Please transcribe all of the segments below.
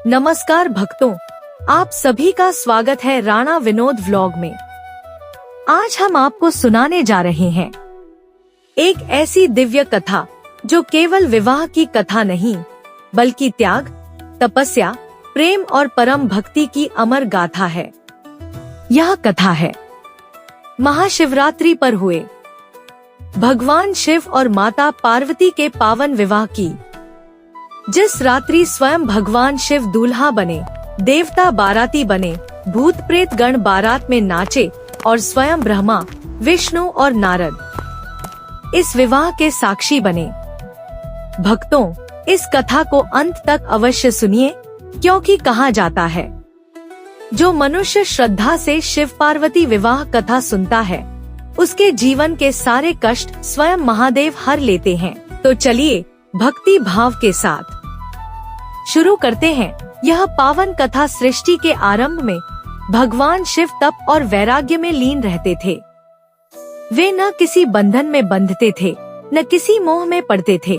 नमस्कार भक्तों, आप सभी का स्वागत है राणा विनोद व्लॉग में। आज हम आपको सुनाने जा रहे हैं एक ऐसी दिव्य कथा जो केवल विवाह की कथा नहीं बल्कि त्याग, तपस्या, प्रेम और परम भक्ति की अमर गाथा है। यह कथा है महाशिवरात्रि पर हुए भगवान शिव और माता पार्वती के पावन विवाह की। जिस रात्रि स्वयं भगवान शिव दूल्हा बने, देवता बाराती बने, भूत प्रेत गण बारात में नाचे और स्वयं ब्रह्मा, विष्णु और नारद इस विवाह के साक्षी बने। भक्तों, इस कथा को अंत तक अवश्य सुनिए, क्योंकि कहा जाता है जो मनुष्य श्रद्धा से शिव पार्वती विवाह कथा सुनता है उसके जीवन के सारे कष्ट स्वयं महादेव हर लेते हैं। तो चलिए भक्ति भाव के साथ शुरू करते हैं यह पावन कथा। सृष्टि के आरंभ में भगवान शिव तप और वैराग्य में लीन रहते थे। वे न किसी बंधन में बंधते थे, न किसी मोह में पड़ते थे।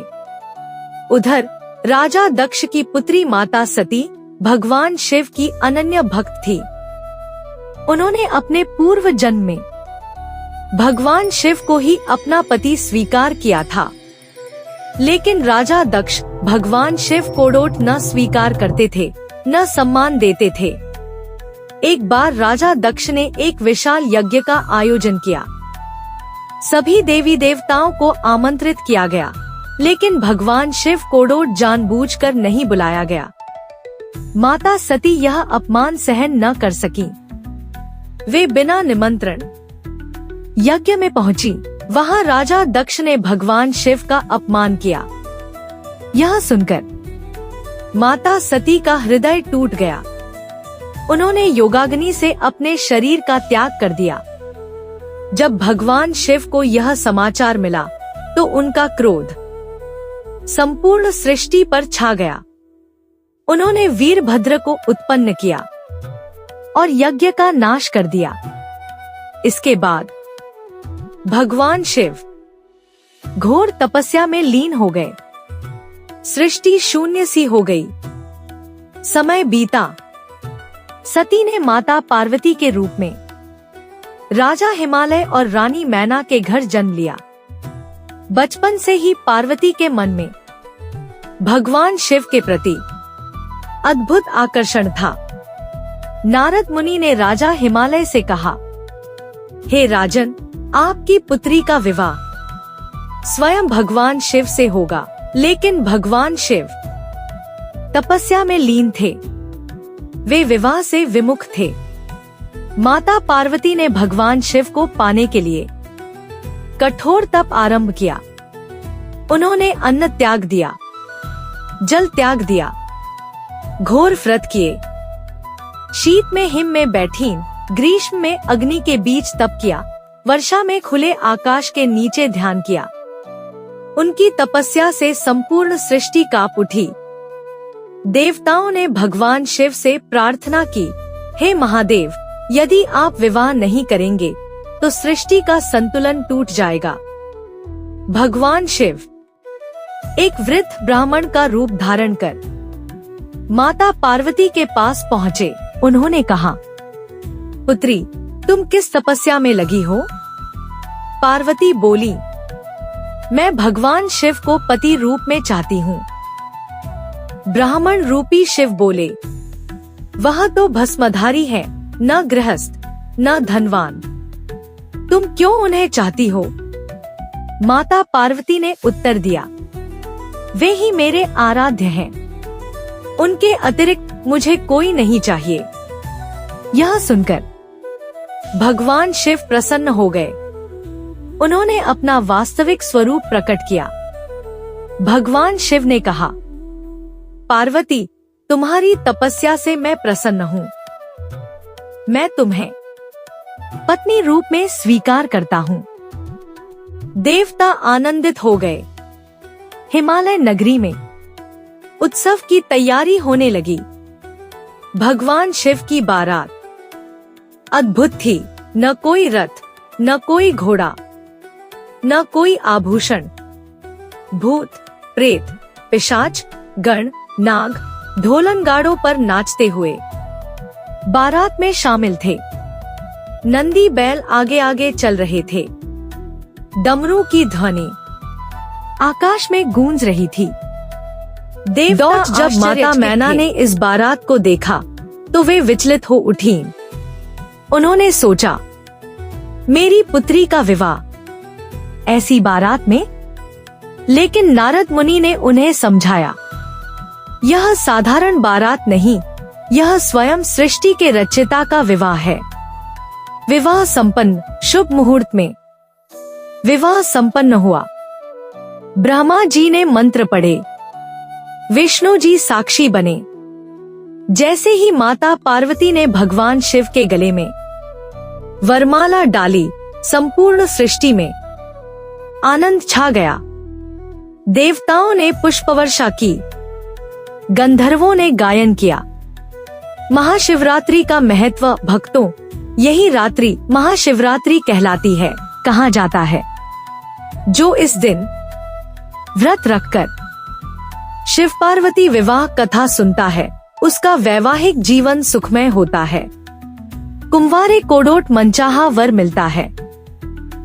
उधर राजा दक्ष की पुत्री माता सती भगवान शिव की अनन्य भक्त थी। उन्होंने अपने पूर्व जन्म में भगवान शिव को ही अपना पति स्वीकार किया था, लेकिन राजा दक्ष भगवान शिव को डोट न स्वीकार करते थे, न सम्मान देते थे। एक बार राजा दक्ष ने एक विशाल यज्ञ का आयोजन किया। सभी देवी देवताओं को आमंत्रित किया गया, लेकिन भगवान शिव को डोट जानबूझकर नहीं बुलाया गया। माता सती यह अपमान सहन न कर सकी। वे बिना निमंत्रण यज्ञ में पहुंची। वहां राजा दक्ष ने भगवान शिव का अपमान किया। यह सुनकर माता सती का हृदय टूट गया। उन्होंने योगाग्नि से अपने शरीर का त्याग कर दिया। जब भगवान शिव को यह समाचार मिला तो उनका क्रोध संपूर्ण सृष्टि पर छा गया। उन्होंने वीरभद्र को उत्पन्न किया और यज्ञ का नाश कर दिया। इसके बाद भगवान शिव घोर तपस्या में लीन हो गए। सृष्टि शून्य सी हो गई। समय बीता। सती ने माता पार्वती के रूप में राजा हिमालय और रानी मैना के घर जन्म लिया। बचपन से ही पार्वती के मन में भगवान शिव के प्रति अद्भुत आकर्षण था। नारद मुनि ने राजा हिमालय से कहा, हे राजन, आपकी पुत्री का विवाह स्वयं भगवान शिव से होगा। लेकिन भगवान शिव तपस्या में लीन थे। वे विवाह से विमुख थे। माता पार्वती ने भगवान शिव को पाने के लिए कठोर तप आरंभ किया। उन्होंने अन्न त्याग दिया, जल त्याग दिया, घोर व्रत किए, शीत में हिम में बैठीं, ग्रीष्म में अग्नि के बीच तप किया, वर्षा में खुले आकाश के नीचे ध्यान किया। उनकी तपस्या से संपूर्ण सृष्टि कांप उठी। देवताओं ने भगवान शिव से प्रार्थना की, हे महादेव, यदि आप विवाह नहीं करेंगे तो सृष्टि का संतुलन टूट जाएगा। भगवान शिव एक वृद्ध ब्राह्मण का रूप धारण कर माता पार्वती के पास पहुँचे। उन्होंने कहा, पुत्री, तुम किस तपस्या में लगी हो? पार्वती बोली, मैं भगवान शिव को पति रूप में चाहती हूँ। ब्राह्मण रूपी शिव बोले, वह तो भस्मधारी है, न गृहस्थ न धनवान। तुम क्यों उन्हें चाहती हो? माता पार्वती ने उत्तर दिया, वे ही मेरे आराध्य हैं। उनके अतिरिक्त मुझे कोई नहीं चाहिए। यह सुनकर भगवान शिव प्रसन्न हो गए। उन्होंने अपना वास्तविक स्वरूप प्रकट किया। भगवान शिव ने कहा, पार्वती, तुम्हारी तपस्या से मैं प्रसन्न हूँ। मैं तुम्हें पत्नी रूप में स्वीकार करता हूँ। देवता आनंदित हो गए। हिमालय नगरी में उत्सव की तैयारी होने लगी। भगवान शिव की बारात अद्भुत थी। न कोई रथ, न कोई घोड़ा, न कोई आभूषण। भूत, प्रेत, पिशाच, गण, नाग, ढोलनगाड़ों पर नाचते हुए बारात में शामिल थे। नंदी बैल आगे आगे चल रहे थे। डमरू की ध्वनि आकाश में गूंज रही थी। देवता जब माता मैना ने इस बारात को देखा तो वे विचलित हो उठी। उन्होंने सोचा, मेरी पुत्री का विवाह ऐसी बारात में? लेकिन नारद मुनि ने उन्हें समझाया, यह साधारण बारात नहीं, यह स्वयं सृष्टि के रचयिता का विवाह है। विवाह संपन्न। शुभ मुहूर्त में विवाह संपन्न हुआ। ब्रह्मा जी ने मंत्र पढ़े, विष्णु जी साक्षी बने। जैसे ही माता पार्वती ने भगवान शिव के गले में वरमाला डाली, संपूर्ण सृष्टि में आनंद छा गया। देवताओं ने पुष्पवर्षा की, गंधर्वों ने गायन किया। महाशिवरात्रि का महत्व। भक्तों, यही रात्रि महाशिवरात्रि कहलाती है। कहा जाता है, जो इस दिन व्रत रखकर शिव पार्वती विवाह कथा सुनता है, उसका वैवाहिक जीवन सुखमय होता है। कुंवारे कोडोट मनचाहा वर मिलता है।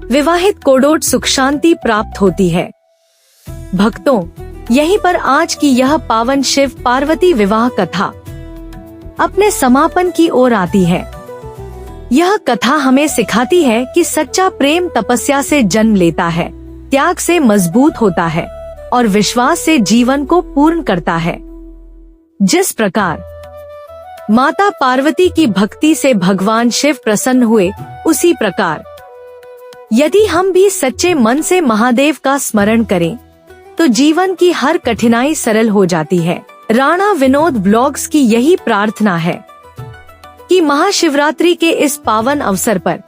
विवाहित कोडोट सुख शांति प्राप्त होती है। भक्तों, यहीं पर आज की यह पावन शिव पार्वती विवाह कथा अपने समापन की ओर आती है। यह कथा हमें सिखाती है कि सच्चा प्रेम तपस्या से जन्म लेता है, त्याग से मजबूत होता है और विश्वास से जीवन को पूर्ण करता है। जिस प्रकार माता पार्वती की भक्ति से भगवान शिव प्रसन्न हुए, उसी प्रकार यदि हम भी सच्चे मन से महादेव का स्मरण करें तो जीवन की हर कठिनाई सरल हो जाती है। राणा विनोद ब्लॉग्स की यही प्रार्थना है कि महाशिवरात्रि के इस पावन अवसर पर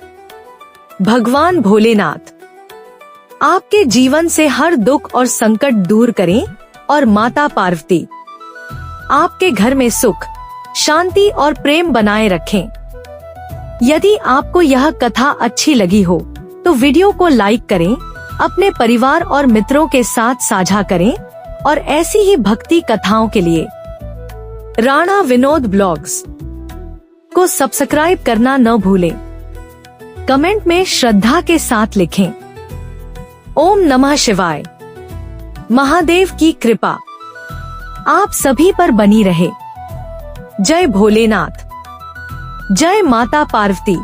भगवान भोलेनाथ आपके जीवन से हर दुख और संकट दूर करें और माता पार्वती आपके घर में सुख, शांति और प्रेम बनाए रखें। यदि आपको यह कथा अच्छी लगी हो तो वीडियो को लाइक करें, अपने परिवार और मित्रों के साथ साझा करें और ऐसी ही भक्ति कथाओं के लिए राणा विनोद ब्लॉग्स को सब्सक्राइब करना न भूलें। कमेंट में श्रद्धा के साथ लिखें, ओम नमः शिवाय। महादेव की कृपा आप सभी पर बनी रहे। जय भोलेनाथ, जय माता पार्वती।